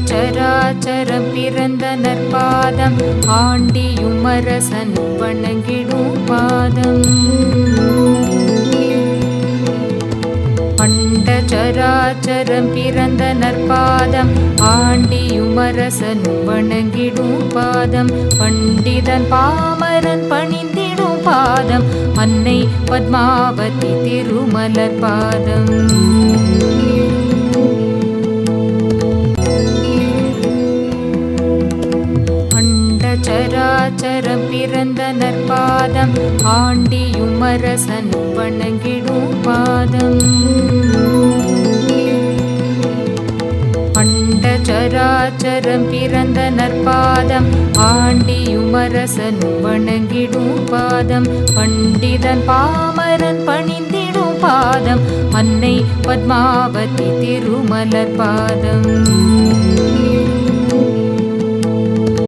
சராச்சரம் பிறந்த நற்பாதம் ஆண்டியுமரசன் வணங்கிடும் பாதம். அண்ட சராச்சரம் பிறந்த நற்பாதம் ஆண்டியுமரசன் வணங்கிடும் பாதம். பண்டிதன் பாமரன் பணிந்திடும் பாதம் அன்னை பத்மாவதி திருமலர் பாதம். சராச்சரம் பிறந்த நற்பாதம் ஆண்டியுமரசன் வணங்கிடும் பாதம். அண்ட சராச்சரம் பிறந்த நற்பாதம் ஆண்டியுமரசன் வணங்கிடும் பாதம். பண்டிதன் பாமரன் பணிந்திடும் பாதம் அன்னை பத்மாவதி திருமலர் பாதம்.